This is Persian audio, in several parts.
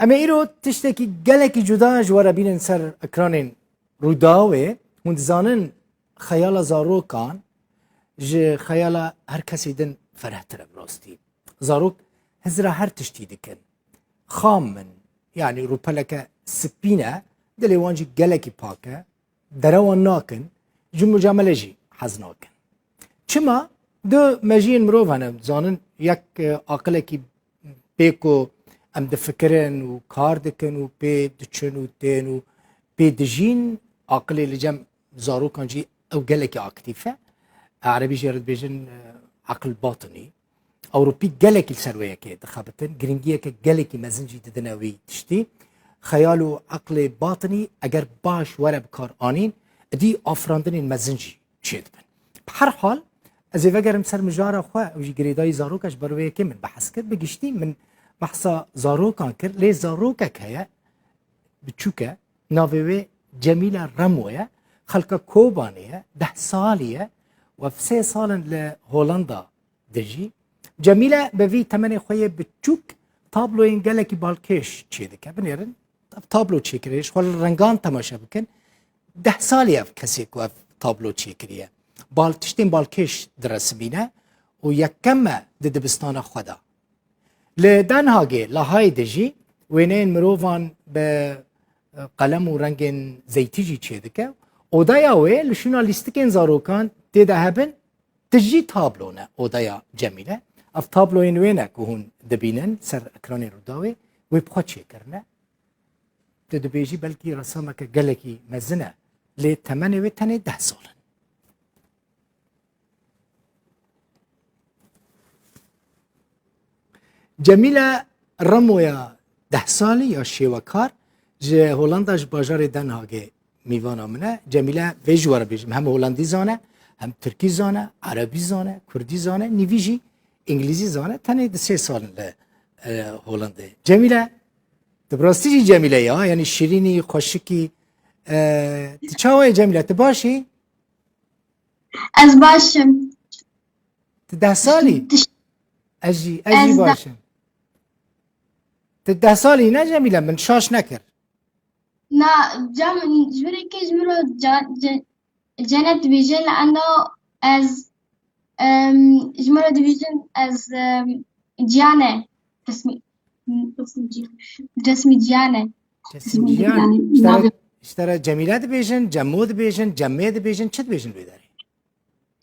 اما ایرو تشتکی گلکی جدا جوارا بینن سر اکرانین روداوه هند زانن خیال زاروکان جه خیال هر کسی دن فرهتره براستی زاروک هزرا هر تشتی دکن خام من يعني روبلك سبينة دلي وانجي جلكي باكا دروان ناكن جم مجاملجي حزناكن چما دو مجين مروف هنم زانن يك عقلكي بيكو ام دفكرن و كار دكن و بي دچن و دين و بي دجين عقلي لجم زارو كانجي او جلكي اكتيفة عربي جرد بيجن عقل باطني اوروبی گلکی سرویه که دخابتن گرینگیه که گلکی مزنجی ددنوی تشتی خیال و عقل باطنی اگر باش وره بکار آنین دی آفراندن مزنجی چید بن بهر حال از وگرم سر مجاره خواه وجی گریدای زاروکش برویه که من بحث کرد بگشتی من بحثا زاروکان کرد لی زاروکه که بچوکه ناویوه جمیل رمویه خلقه کوبانیه 10 سالیه و في 3 سال لهولندا دجي جميلة بفي تمني خويا بتشوك طابلو ينقلكي بالكيش تشيدك بنيرن طابلو تشيكريش ولا رنقان تماشا بكن 10 سالية كسيك وف طابلو تشيكريا بال تشتين بالكيش درسمينه ويكما دبستانا خدا لدنهاجي لهاي دجي وينين مروفان بقلم ورنجين زيتيجي تشيدك ودايا وي لشوناليستيكين زاروكان تذهبن تجي تابلونا ودايا جميلة اف تابلوين وينه كهون دبينن سر اكراني روداوي ويبخوا تشيكرنا تدبيجي بلكي رسامك قلكي مزنه لي 8 و 10 سال جميلة رمويا 10 سالي يا شيوكار جه هولندا ج باجار دنهاگه میوانا منه جميلة ويجوار بيجم هم هولندي زانه هم تركي زانه عربي زانه كردي زانه نيفيجي انگلیسی زانه تنه 3 سال هولنده جمیله تبراستی جمیله یا یعنی شیرینی خوشکی تچاوی جمیله تباشی از باشم 10 سالی اجی باشم 10 سالی نه جمیله من شاش نکر نه جبري که جمرو جنت بيجي لأنه از جمرة ديفيجن از جيانة جسمي جيانة اشترى جميلة ديفيجن جمو ديفيجن جمي ديفيجن چه ديفيجن بيداري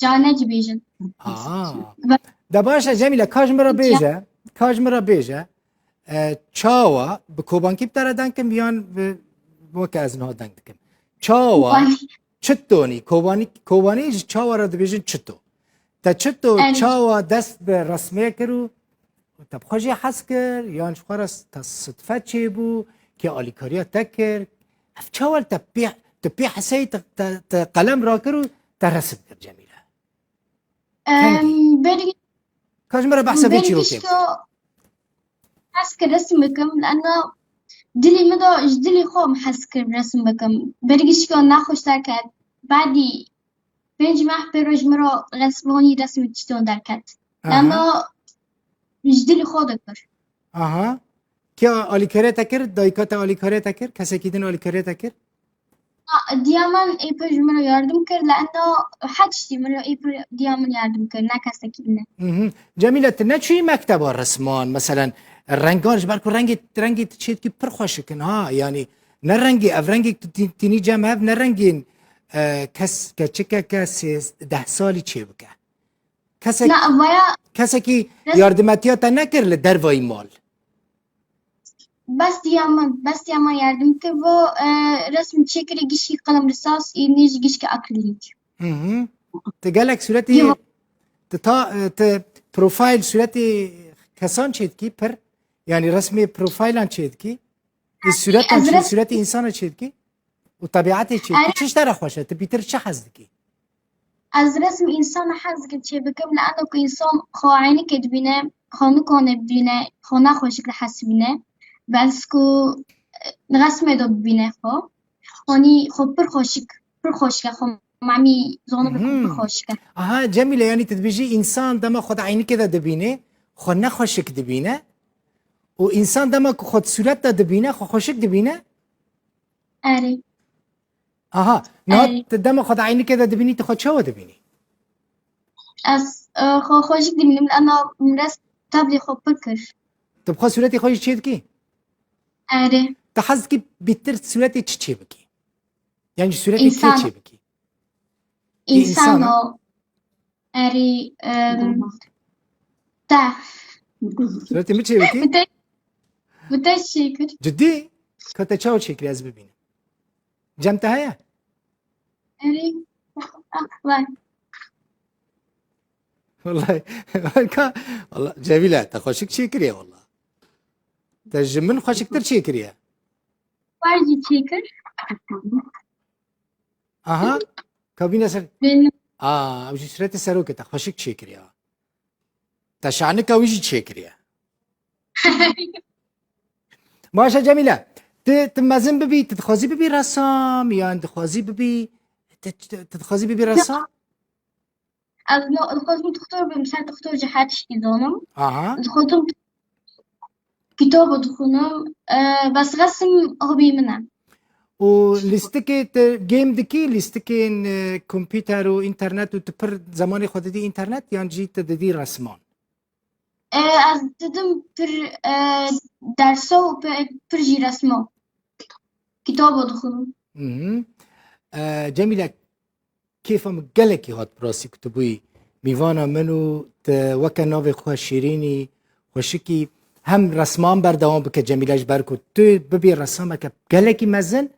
جانة ديفيجن ده باشا جميلة کاج مرا بیجه چاوا بکوبانکی بتره دنکم بیان بوکه از نها دنگ دکم چاوا چطونی کوبانی چاوا را ديفيجن چطو تا چطو چاوا دست به رسمه کرو تا بخواجی حس کر یانش خواست تا صدفه چه بو که آلیکاریا تکر اف چاوال تا پی حسی تا قلم را کرو تا رسم کر جمیله کاش مرا بحثا بیچی رو که حس کر رسم بکم لانه دلی مدو دلی خوم حس کر رسم بکم برگیش که نخوش ترکت بعدی 5 ماه پیش مرا رسمانی رسمی چطور درکت لانه جدی خود کر که آلیکاره تکر دایکات آلیکاره تکر کسی که دن آلیکاره تکر دیامان ای پیش مرا یاردم کرد لانه حدشتی مرا ای پر دیامان یاردم کرد نه کسی که نه جمیله نه چی مکتب رسمان مثلا رنگانش برکو رنگی چیت که پر خوش کن ها یعنی نه رنگی اف رنگی تینی جمع نه رنگین کسی 10 سالی چه بکه کسی که یاردمتیات نکر لدروای مال بس دیامان یاردم که و رسم چکری گیشی قلم رصاص اینیش گیش که اکریلیک تقالك صورتي بروفايل صورتي كسان شيدكي بر يعني رسمي بروفايلان شيدكي الصورات صورتي انسان شيدكي وطبيعتي شيدكي چش ترى خوشه تبيتر چه حزدكي از رسم انسان حزدك چه بكم لانه که انسان خواهینه که ببینه خانه کنه ببینه خانه خوشک حسبینه بس کو رسم دو ببینه خانی خب پر خوشک خو معمي زونه بكم خوشك جميلة يعني تدبيجي إنسان دم خد عيني كذا دبينه خو نخوشك دبينه و انسان دما که خود صورت دا دبینه خو خوشک دبینه أري آها نهات دما خود عینی که دا دبینی تو خود چه دبینی أس خو خوشك دبيني من أنا مرس تابلي خو بكر تو بخوا صورتی خوش چه دکی أري تا حز کی بیتر صورتی چه بکی یعنی صورتی که إنسان. چه بکی إنسان. إنسانو أري تا صورتی می چه بکی متشكر جدی که تا چه کری از ببینم جمت هیا أري والله والله والله جميلة تا خوشك چه کریه والله تا جمن خوشك تر چه کریه واجي تشكر آها کابینه سر بين وجی صورت سرو که تا خوشك چه کریه تا شعنك وجی چه کریه ماشا جميلة تمازن ببي تتخوزي ببي رسام يعني تخوزي ببي تتخوزي ببي رسام از لو خودم تختار بمثال تختار جهاتش دانم اها خودم كتاب دخونم بس رسم هوبي منه و لیستکی گیم دکی لیستکی کامپیوتر و اینترنت و تپر زمان خود دی اینترنت یعنی جی تدی رسمان از ددم پر درسو پر جي رسمو كتاب دخونم جميلة كيف مقلك هاد براسي كتبوي ميوانا منو وكا نوفي خواه شيريني وشكي هم رسمان بردوام بك جميلة جباركو تو ببي رسامك بقلكي مزن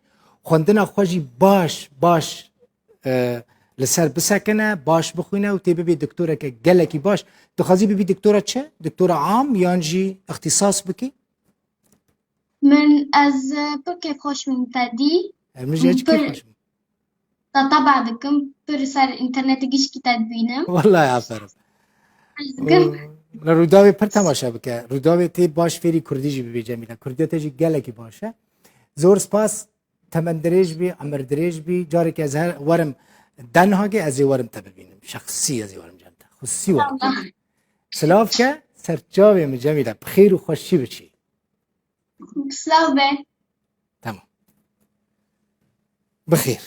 خوندنا خواجي باش لسر بسکنه باش بخوینه و تی ببی دکتوره که گلکی باش تخوازی ببی دکتوره چه؟ دکتوره عام یان جی اختصاص بکی؟ من از پر كيف خوش من تدي مجي هيك كيف خوش طبعا دكم پر سر انترنت گیش کی تدبینم والله عفرم دكم روداوی پر تماشا بکه روداوی تی باش فیری کردی جی ببی جمیله کردی تجی گلکی باشه زور سپاس تمن دريج بي عمر دريج بي جارك ازهر ورم دنهاجي ازي ورم تببينم شخصي ازي ورم جنتا خصي ورم سلافك سرجاوي من جميلة بخير وخوشي بشي سلام تمام بخير